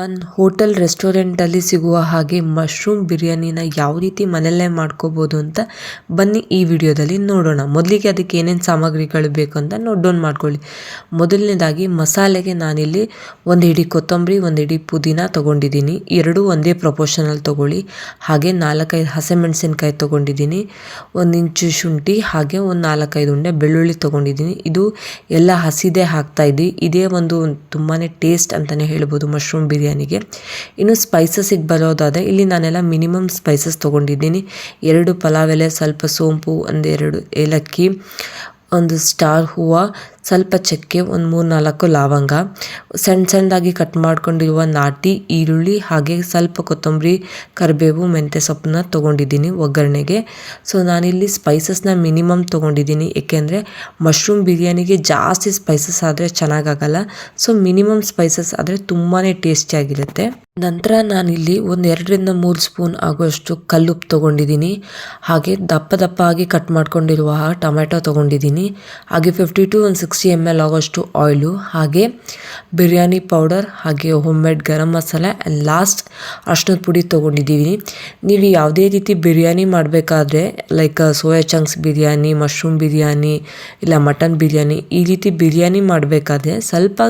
ನಾನು ಹೋಟೆಲ್ ರೆಸ್ಟೋರೆಂಟಲ್ಲಿ ಸಿಗುವ ಹಾಗೆ ಮಶ್ರೂಮ್ ಬಿರಿಯಾನಿನ ಯಾವ ರೀತಿ ಮನೆಯಲ್ಲೇ ಮಾಡ್ಕೋಬೋದು ಅಂತ ಬನ್ನಿ ಈ ವಿಡಿಯೋದಲ್ಲಿ ನೋಡೋಣ. ಮೊದಲಿಗೆ ಅದಕ್ಕೆ ಏನೇನು ಸಾಮಗ್ರಿಗಳು ಬೇಕು ಅಂತ ನೋಟ್ ಡೌನ್ ಮಾಡ್ಕೊಳ್ಳಿ. ಮೊದಲನೇದಾಗಿ ಮಸಾಲೆಗೆ ನಾನಿಲ್ಲಿ ಒಂದು ಹಿಡಿ ಕೊತ್ತಂಬರಿ, ಒಂದು ಹಿಡಿ ಪುದೀನ ತೊಗೊಂಡಿದ್ದೀನಿ. ಎರಡೂ ಒಂದೇ ಪ್ರಪೋರ್ಷನಲ್ಲಿ ತೊಗೊಳ್ಳಿ. ಹಾಗೆ 4-5 ಹಸಿಮೆಣಸಿನ್ಕಾಯಿ ತೊಗೊಂಡಿದ್ದೀನಿ, 1 ಇಂಚು ಶುಂಠಿ, ಹಾಗೆ ಒಂದು 4-5 ಉಂಡೆ ಬೆಳ್ಳುಳ್ಳಿ ತೊಗೊಂಡಿದ್ದೀನಿ. ಇದು ಎಲ್ಲ ಹಸಿದೇ ಹಾಕ್ತಾಯಿದ್ದಿ. ಇದೇ ಒಂದು ತುಂಬಾ ಟೇಸ್ಟ್ ಅಂತಲೇ ಹೇಳ್ಬೋದು ಮಶ್ರೂಮ್ ಬಿರಿಯಾನಿಗೆ. ಇನ್ನು ಸ್ಪೈಸಸ್ಸಿಗೆ ಬರೋದಾದರೆ ಇಲ್ಲಿ ನಾನೆಲ್ಲ ಮಿನಿಮಮ್ ಸ್ಪೈಸಸ್ ತೊಗೊಂಡಿದ್ದೀನಿ. 2 ಪಲಾವ್ ಎಲೆ, ಸ್ವಲ್ಪ ಸೋಂಪು, 1-2 ಏಲಕ್ಕಿ, ಒಂದು ಸ್ಟಾರ್ ಹೂವು, ಸ್ವಲ್ಪ ಚಕ್ಕೆ, ಒಂದು 3-4 ಲವಂಗ, ಸಣ್ಣದಾಗಿ ಕಟ್ ಮಾಡ್ಕೊಂಡಿರುವ ನಾಟಿ ಈರುಳ್ಳಿ, ಹಾಗೆ ಸ್ವಲ್ಪ ಕೊತ್ತಂಬರಿ, ಕರಿಬೇವು, ಮೆಂತ್ಯ ಸೊಪ್ಪನ್ನ ತೊಗೊಂಡಿದ್ದೀನಿ ಒಗ್ಗರಣೆಗೆ. ಸೊ ನಾನಿಲ್ಲಿ ಸ್ಪೈಸಸ್ನ ಮಿನಿಮಮ್ ತೊಗೊಂಡಿದ್ದೀನಿ, ಏಕೆಂದರೆ ಮಶ್ರೂಮ್ ಬಿರಿಯಾನಿಗೆ ಜಾಸ್ತಿ ಸ್ಪೈಸಸ್ ಆದರೆ ಚೆನ್ನಾಗಾಗಲ್ಲ. ಸೊ ಮಿನಿಮಮ್ ಸ್ಪೈಸಸ್ ಆದರೆ ತುಂಬಾ ಟೇಸ್ಟಿಯಾಗಿರುತ್ತೆ. ನಂತರ ನಾನಿಲ್ಲಿ ಒಂದು 2-3 ಸ್ಪೂನ್ ಆಗುವಷ್ಟು ಕಲ್ಲುಪ್ಪು ತೊಗೊಂಡಿದ್ದೀನಿ. ಹಾಗೆ ದಪ್ಪ ಆಗಿ ಕಟ್ ಮಾಡ್ಕೊಂಡಿರುವ ಟೊಮೆಟೊ ತೊಗೊಂಡಿದ್ದೀನಿ. ಹಾಗೆ 50 to 60 ml ಆಗುವಷ್ಟು ಆಯಿಲು, ಹಾಗೆ ಬಿರಿಯಾನಿ ಪೌಡರ್, ಹಾಗೆ home made garam masala and last ಅರ್ಶಿನದ ಪುಡಿ ತೊಗೊಂಡಿದ್ದೀನಿ. ನೀವು ಯಾವುದೇ ರೀತಿ ಬಿರಿಯಾನಿ ಮಾಡಬೇಕಾದ್ರೆ like soya chunks biryani, mushroom biryani, ಇಲ್ಲ ಮಟನ್ ಬಿರಿಯಾನಿ, ಈ ರೀತಿ ಬಿರಿಯಾನಿ ಮಾಡಬೇಕಾದ್ರೆ ಸ್ವಲ್ಪ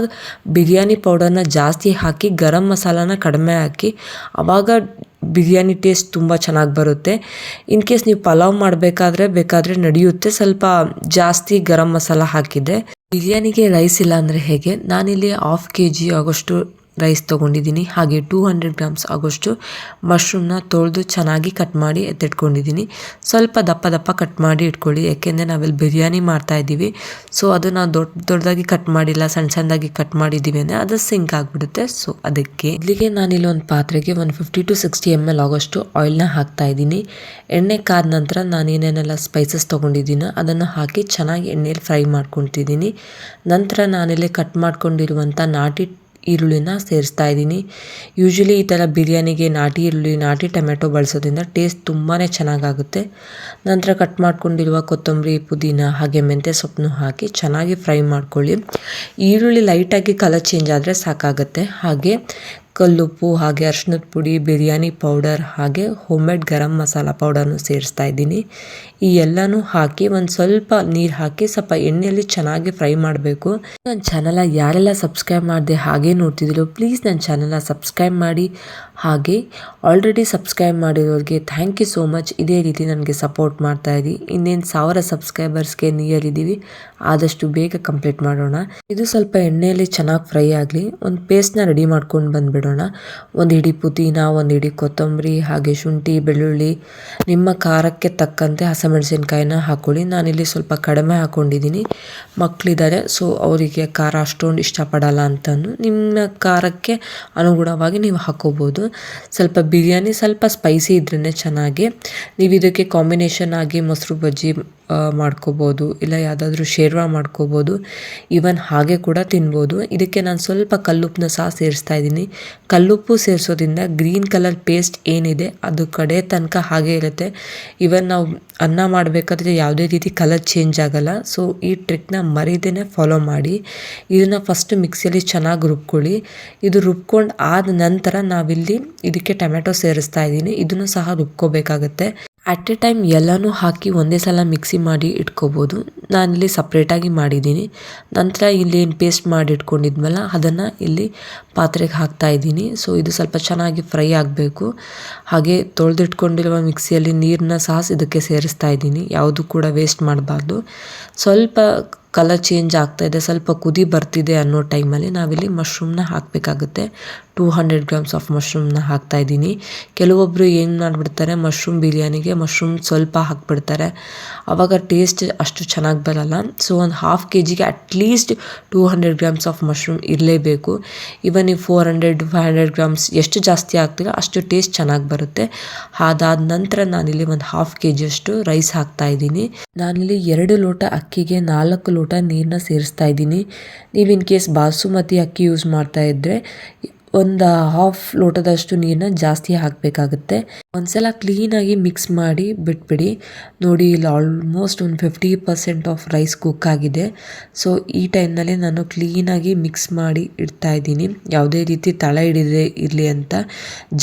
ಬಿರಿಯಾನಿ ಪೌಡರ್ನ ಜಾಸ್ತಿ ಹಾಕಿ ಗರಂ ಮಸಾಲಾನ ಕಡಿಮೆ ಹಾಕಿ, ಆವಾಗ ಬಿರಿಯಾನಿ ಟೇಸ್ಟ್ ತುಂಬ ಚೆನ್ನಾಗಿ ಬರುತ್ತೆ. ಇನ್ ಕೇಸ್ ನೀವು ಪಲಾವ್ ಬೇಕಾದರೆ ನಡೆಯುತ್ತೆ, ಸ್ವಲ್ಪ ಜಾಸ್ತಿ ಗರಂ ಮಸಾಲ ಹಾಕಿದರೆ. ಬಿರಿಯಾನಿಗೆ ರೈಸ್ ಇಲ್ಲ ಅಂದರೆ ಹೇಗೆ, ನಾನಿಲ್ಲಿ 1/2 kg ಆಗೋಷ್ಟು ರೈಸ್ ತೊಗೊಂಡಿದ್ದೀನಿ. ಹಾಗೆ 200 ಗ್ರಾಮ್ಸ್ ಆಗೋಷ್ಟು ಮಶ್ರೂಮ್ನ ತೊಳೆದು ಚೆನ್ನಾಗಿ ಕಟ್ ಮಾಡಿ ಎತ್ತಿಟ್ಕೊಂಡಿದ್ದೀನಿ. ಸ್ವಲ್ಪ ದಪ್ಪ ಕಟ್ ಮಾಡಿ ಇಟ್ಕೊಳ್ಳಿ, ಯಾಕೆಂದರೆ ನಾವಿಲ್ಲಿ ಬಿರಿಯಾನಿ ಮಾಡ್ತಾಯಿದ್ದೀವಿ. ಸೊ ಅದು ನಾವು ದೊಡ್ಡದಾಗಿ ಕಟ್ ಮಾಡಿಲ್ಲ, ಸಣ್ಣದಾಗಿ ಕಟ್ ಮಾಡಿದ್ದೀವಿ ಅಂದರೆ ಅದು ಸಿಂಕ್ ಆಗಿಬಿಡುತ್ತೆ. ಸೊ ಅದಕ್ಕೆ ಇಲ್ಲಿಗೆ ನಾನಿಲ್ಲಿ ಒಂದು ಪಾತ್ರೆಗೆ 150 to 60 ml ಆಗೋಷ್ಟು ಆಯಿಲ್ನ ಹಾಕ್ತಾಯಿದ್ದೀನಿ. ಎಣ್ಣೆ ಕಾದ ನಂತರ ನಾನೇನೇನೆಲ್ಲ ಸ್ಪೈಸಸ್ ತೊಗೊಂಡಿದ್ದೀನೋ ಅದನ್ನು ಹಾಕಿ ಚೆನ್ನಾಗಿ ಎಣ್ಣೆಯಲ್ಲಿ ಫ್ರೈ ಮಾಡ್ಕೊತಿದ್ದೀನಿ. ನಂತರ ನಾನಿಲ್ಲಿ ಕಟ್ ಮಾಡ್ಕೊಂಡಿರುವಂಥ ನಾಟಿ ಈರುಳ್ಳಿನ ಸೇರಿಸ್ತಾ ಇದ್ದೀನಿ. ಯೂಶ್ವಲಿ ಈ ಥರ ಬಿರಿಯಾನಿಗೆ ನಾಟಿ ಈರುಳ್ಳಿ, ನಾಟಿ ಟೊಮೆಟೊ ಬಳಸೋದ್ರಿಂದ ಟೇಸ್ಟ್ ತುಂಬಾ ಚೆನ್ನಾಗಾಗುತ್ತೆ. ನಂತರ ಕಟ್ ಮಾಡ್ಕೊಂಡಿರುವ ಕೊತ್ತಂಬರಿ, ಪುದೀನ, ಹಾಗೆ ಮೆಂತ್ಯ ಸೊಪ್ಪನ್ನು ಹಾಕಿ ಚೆನ್ನಾಗಿ ಫ್ರೈ ಮಾಡ್ಕೊಳ್ಳಿ. ಈರುಳ್ಳಿ ಲೈಟಾಗಿ ಕಲರ್ ಚೇಂಜ್ ಆದರೆ ಸಾಕಾಗುತ್ತೆ. ಹಾಗೆ ಕಲ್ಲುಪ್ಪು, ಹಾಗೆ ಅರಿಶಿನದ ಪುಡಿ, ಬಿರಿಯಾನಿ ಪೌಡರ್, ಹಾಗೆ ಹೋಮ್ ಮೇಡ್ ಗರಂ ಮಸಾಲ ಪೌಡರ್ನು ಸೇರಿಸ್ತಾ ಇದ್ದೀನಿ. ಈ ಎಲ್ಲನೂ ಹಾಕಿ ಒಂದು ಸ್ವಲ್ಪ ನೀರು ಹಾಕಿ ಸ್ವಲ್ಪ ಎಣ್ಣೆಯಲ್ಲಿ ಚೆನ್ನಾಗಿ ಫ್ರೈ ಮಾಡಬೇಕು. ನನ್ನ ಚಾನಲ್ನ ಯಾರೆಲ್ಲ ಸಬ್ಸ್ಕ್ರೈಬ್ ಮಾಡಿದೆ ಹಾಗೆ ನೋಡ್ತಿದ್ದೀರೋ ಪ್ಲೀಸ್ ನನ್ನ ಚಾನಲ್ನ ಸಬ್ಸ್ಕ್ರೈಬ್ ಮಾಡಿ. ಹಾಗೆ ಆಲ್ರೆಡಿ ಸಬ್ಸ್ಕ್ರೈಬ್ ಮಾಡಿರೋರಿಗೆ ಥ್ಯಾಂಕ್ ಯು ಸೋ ಮಚ್. ಇದೇ ರೀತಿ ನನಗೆ ಸಪೋರ್ಟ್ ಮಾಡ್ತಾಯಿರಿ. ಇನ್ನೇನು 1000 ಸಬ್ಸ್ಕ್ರೈಬರ್ಸ್ಗೆ ನಿಯರ್ ಇದ್ದೀವಿ, ಆದಷ್ಟು ಬೇಗ ಕಂಪ್ಲೀಟ್ ಮಾಡೋಣ. ಇದು ಸ್ವಲ್ಪ ಎಣ್ಣೆಯಲ್ಲಿ ಚೆನ್ನಾಗಿ ಫ್ರೈ ಆಗಲಿ. ಒಂದು ಪೇಸ್ಟ್ನ ರೆಡಿ ಮಾಡ್ಕೊಂಡು ಬಂದುಬಿಡೋಣ. 1 ಹಿಡಿ ಪುದೀನ, 1 ಹಿಡಿ ಕೊತ್ತಂಬರಿ, ಹಾಗೆ ಶುಂಠಿ, ಬೆಳ್ಳುಳ್ಳಿ, ನಿಮ್ಮ ಖಾರಕ್ಕೆ ತಕ್ಕಂತೆ ಹಸಿಮೆಣಸಿನ್ಕಾಯಿನ ಹಾಕ್ಕೊಳ್ಳಿ. ನಾನಿಲ್ಲಿ ಸ್ವಲ್ಪ ಕಡಿಮೆ ಹಾಕ್ಕೊಂಡಿದ್ದೀನಿ, ಮಕ್ಕಳಿದ್ದಾರೆ, ಸೊ ಅವರಿಗೆ ಖಾರ ಅಷ್ಟೊಂದು ಇಷ್ಟಪಡಲ್ಲ ಅಂತಂದು ನಿಮ್ಮ ಖಾರಕ್ಕೆ ಅನುಗುಣವಾಗಿ ನೀವು ಹಾಕ್ಕೋಬೋದು. ಸ್ವಲ್ಪ ಬಿರಿಯಾನಿ ಸ್ವಲ್ಪ ಸ್ಪೈಸಿ ಇದ್ರೇ ಚೆನ್ನಾಗಿ. ನೀವು ಇದಕ್ಕೆ ಕಾಂಬಿನೇಷನ್ ಆಗಿ ಮೊಸರು ಬಜ್ಜಿ ಮಾಡ್ಕೋಬೋದು, ಇಲ್ಲ ಯಾವುದಾದ್ರೂ ಶೇರ್ವಾ ಮಾಡ್ಕೋಬೋದು, ಈವನ್ ಹಾಗೆ ಕೂಡ ತಿನ್ಬೋದು. ಇದಕ್ಕೆ ನಾನು ಸ್ವಲ್ಪ ಕಲ್ಲುಪ್ಪನ್ನ ಸಹ ಸೇರಿಸ್ತಾ ಇದ್ದೀನಿ. ಕಲ್ಲುಪ್ಪು ಸೇರಿಸೋದ್ರಿಂದ ಗ್ರೀನ್ ಕಲರ್ ಪೇಸ್ಟ್ ಏನಿದೆ ಅದು ಕಡೆ ತನಕ ಹಾಗೆ ಇರುತ್ತೆ. ಈವನ್ ನಾವು ಅನ್ನ ಮಾಡಬೇಕಾದ್ರೆ ಯಾವುದೇ ರೀತಿ ಕಲರ್ ಚೇಂಜ್ ಆಗಲ್ಲ. ಸೊ ಈ ಟ್ರಿಕ್ನ ಮರೀದೇ ಫಾಲೋ ಮಾಡಿ. ಇದನ್ನು ಫಸ್ಟ್ ಮಿಕ್ಸಿಯಲ್ಲಿ ಚೆನ್ನಾಗಿ ರುಬ್ಕೊಳ್ಳಿ. ಇದು ರುಬ್ಕೊಂಡು ಆದ ನಂತರ ನಾವಿಲ್ಲಿ ಇದಕ್ಕೆ ಟೊಮೆಟೊ ಸೇರಿಸ್ತಾ ಇದ್ದೀನಿ. ಇದನ್ನು ಸಹ ರುಬ್ಕೋಬೇಕಾಗತ್ತೆ. ಅಟ್ ಎ ಟೈಮ್ ಎಲ್ಲನೂ ಹಾಕಿ ಒಂದೇ ಸಲ ಮಿಕ್ಸಿ ಮಾಡಿ ಇಟ್ಕೋಬೋದು. ನಾನಿಲ್ಲಿ ಸಪ್ರೇಟಾಗಿ ಮಾಡಿದ್ದೀನಿ. ನಂತರ ಇಲ್ಲಿ ಏನು ಪೇಸ್ಟ್ ಮಾಡಿ ಇಟ್ಕೊಂಡಿದ್ವಲ್ಲ ಅದನ್ನು ಇಲ್ಲಿ ಪಾತ್ರೆಗೆ ಹಾಕ್ತಾ ಇದ್ದೀನಿ. ಸೊ ಇದು ಸ್ವಲ್ಪ ಚೆನ್ನಾಗಿ ಫ್ರೈ ಆಗಬೇಕು. ಹಾಗೆ ತೊಳೆದಿಟ್ಕೊಂಡಿರುವ ಮಿಕ್ಸಿಯಲ್ಲಿ ನೀರನ್ನ ಸಹ ಇದಕ್ಕೆ ಸೇರಿಸ್ತಾ ಇದ್ದೀನಿ. ಯಾವುದು ಕೂಡ ವೇಸ್ಟ್ ಮಾಡಬಾರ್ದು. ಸ್ವಲ್ಪ ಕಲರ್ ಚೇಂಜ್ ಆಗ್ತಾಯಿದೆ, ಸ್ವಲ್ಪ ಕುದಿ ಬರ್ತಿದೆ ಅನ್ನೋ ಟೈಮಲ್ಲಿ ನಾವಿಲ್ಲಿ ಮಶ್ರೂಮ್ನ ಹಾಕಬೇಕಾಗುತ್ತೆ. 200 ಗ್ರಾಮ್ಸ್ ಆಫ್ ಮಶ್ರೂಮ್ನ ಹಾಕ್ತಾಯಿದ್ದೀನಿ. ಕೆಲವೊಬ್ಬರು ಏನು ಮಾಡಿಬಿಡ್ತಾರೆ, ಮಶ್ರೂಮ್ ಬಿರಿಯಾನಿಗೆ ಮಶ್ರೂಮ್ ಸ್ವಲ್ಪ ಹಾಕ್ಬಿಡ್ತಾರೆ, ಆವಾಗ ಟೇಸ್ಟ್ ಅಷ್ಟು ಚೆನ್ನಾಗಿ ಬರಲ್ಲ. ಸೊ ಒಂದು 1/2 kgಗೆ ಅಟ್ಲೀಸ್ಟ್ 200 ಗ್ರಾಮ್ಸ್ ಆಫ್ ಮಶ್ರೂಮ್ ಇರಲೇಬೇಕು. ಇವನ್ ನೀವು 400-500 ಗ್ರಾಮ್ಸ್ ಎಷ್ಟು ಜಾಸ್ತಿ ಹಾಕ್ತೀರೋ ಅಷ್ಟು ಟೇಸ್ಟ್ ಚೆನ್ನಾಗಿ ಬರುತ್ತೆ. ಅದಾದ ನಂತರ ನಾನಿಲ್ಲಿ ಒಂದು 1/2 kgಯಷ್ಟು ರೈಸ್ ಹಾಕ್ತಾಯಿದ್ದೀನಿ. ನಾನಿಲ್ಲಿ 2 ಲೋಟ ಅಕ್ಕಿಗೆ 4 ಲೋಟ ನೀರನ್ನ ಸೇರಿಸ್ತಾ ಇದ್ದೀನಿ. ನೀವು ಇನ್ ಕೇಸ್ ಬಾಸುಮತಿ ಅಕ್ಕಿ ಯೂಸ್ ಮಾಡ್ತಾ ಇದ್ದರೆ ಒಂದು 1/2 ಲೋಟದಷ್ಟು ನೀರನ್ನ ಜಾಸ್ತಿ ಹಾಕಬೇಕಾಗುತ್ತೆ. ಒಂದ್ಸಲ ಕ್ಲೀನಾಗಿ ಮಿಕ್ಸ್ ಮಾಡಿ ಬಿಟ್ಬಿಡಿ. ನೋಡಿ ಇಲ್ಲಿ ಆಲ್ಮೋಸ್ಟ್ ಒಂದು 50% ಆಫ್ ರೈಸ್ ಕುಕ್ ಆಗಿದೆ. ಸೊ ಈ ಟೈಮ್ನಲ್ಲಿ ನಾನು ಕ್ಲೀನಾಗಿ ಮಿಕ್ಸ್ ಮಾಡಿ ಇಡ್ತಾ ಇದ್ದೀನಿ, ಯಾವುದೇ ರೀತಿ ತಳ ಹಿಡಿದೇ ಇರಲಿ ಅಂತ.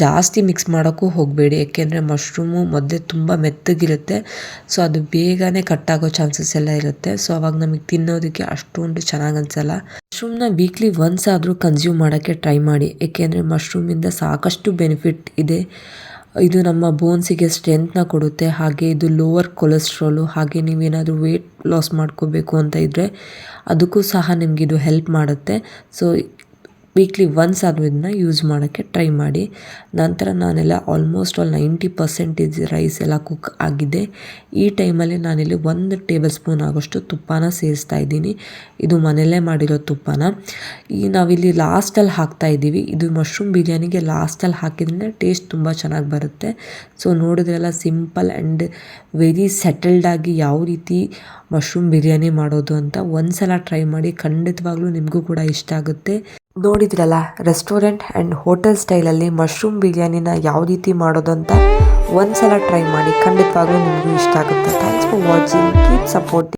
ಜಾಸ್ತಿ ಮಿಕ್ಸ್ ಮಾಡೋಕ್ಕೂ ಹೋಗಬೇಡಿ, ಯಾಕೆಂದರೆ ಮಶ್ರೂಮು ಮೊದಲೇ ತುಂಬ ಮೆತ್ತಗಿರುತ್ತೆ. ಸೊ ಅದು ಬೇಗನೆ ಕಟ್ಟಾಗೋ ಚಾನ್ಸಸ್ ಎಲ್ಲ ಇರುತ್ತೆ. ಸೊ ಅವಾಗ ನಮಗೆ ತಿನ್ನೋದಕ್ಕೆ ಅಷ್ಟೊಂದು ಚೆನ್ನಾಗಿ ಅನಿಸಲ್ಲ. ಮಶ್ರೂಮ್ನ ವೀಕ್ಲಿ ಒನ್ಸ್ ಆದರೂ ಕನ್ಸ್ಯೂಮ್ ಮಾಡೋಕ್ಕೆ ಟ್ರೈ ಮಾಡಿ, ಏಕೆಂದರೆ ಮಶ್ರೂಮಿಂದ ಸಾಕಷ್ಟು ಬೆನಿಫಿಟ್ ಇದೆ. ಇದು ನಮ್ಮ ಬೋನ್ಸಿಗೆ ಸ್ಟ್ರೆಂತ್ನ ಕೊಡುತ್ತೆ. ಹಾಗೆ ಇದು ಲೋವರ್ ಕೊಲೆಸ್ಟ್ರಾಲು, ಹಾಗೆ ನೀವೇನಾದರೂ ವೆಯ್ಟ್ ಲಾಸ್ ಮಾಡ್ಕೋಬೇಕು ಅಂತ ಇದ್ದರೆ ಅದಕ್ಕೂ ಸಹ ನಿಮಗಿದು ಹೆಲ್ಪ್ ಮಾಡುತ್ತೆ. ಸೊ ವೀಕ್ಲಿ ಒನ್ಸ್ ಆದರೂ ಇದನ್ನ ಯೂಸ್ ಮಾಡೋಕ್ಕೆ ಟ್ರೈ ಮಾಡಿ. ನಂತರ ನಾನೆಲ್ಲ ಆಲ್ಮೋಸ್ಟ್ 90% ರೈಸ್ ಎಲ್ಲ ಕುಕ್ ಆಗಿದೆ. ಈ ಟೈಮಲ್ಲಿ ನಾನಿಲ್ಲಿ 1 ಟೇಬಲ್ ಸ್ಪೂನ್ ಆಗೋಷ್ಟು ತುಪ್ಪನ ಸೇರಿಸ್ತಾ ಇದ್ದೀನಿ. ಇದು ಮನೆಯಲ್ಲೇ ಮಾಡಿರೋ ತುಪ್ಪನ ನಾವಿಲ್ಲಿ ಲಾಸ್ಟಲ್ಲಿ ಹಾಕ್ತಾ ಇದ್ದೀವಿ. ಇದು ಮಶ್ರೂಮ್ ಬಿರಿಯಾನಿಗೆ ಲಾಸ್ಟಲ್ಲಿ ಹಾಕಿದ್ರೆ ಟೇಸ್ಟ್ ತುಂಬ ಚೆನ್ನಾಗಿ ಬರುತ್ತೆ. ಸೊ ನೋಡಿದ್ರೆಲ್ಲ ಸಿಂಪಲ್ ಆ್ಯಂಡ್ ವೆರಿ ಸೆಟಲ್ಡಾಗಿ ಯಾವ ರೀತಿ ಮಶ್ರೂಮ್ ಬಿರಿಯಾನಿ ಮಾಡೋದು ಅಂತ ಒಂದ್ಸಲ ಟ್ರೈ ಮಾಡಿ, ಖಂಡಿತವಾಗ್ಲೂ ನಿಮಗೂ ಕೂಡ ಇಷ್ಟ ಆಗುತ್ತೆ. ನೋಡಿದ್ರಲ್ಲ, ರೆಸ್ಟೋರೆಂಟ್ ಆ್ಯಂಡ್ ಹೋಟೆಲ್ ಸ್ಟೈಲಲ್ಲಿ ಮಶ್ರೂಮ್ ಬಿರಿಯಾನಿನ ಯಾವ ರೀತಿ ಮಾಡೋದು ಅಂತ ಒಂದ್ಸಲ ಟ್ರೈ ಮಾಡಿ, ಖಂಡಿತವಾಗ್ಲೂ ನಿಮಗೂ ಇಷ್ಟ ಆಗುತ್ತೆ. Thanks for watching, keep supporting.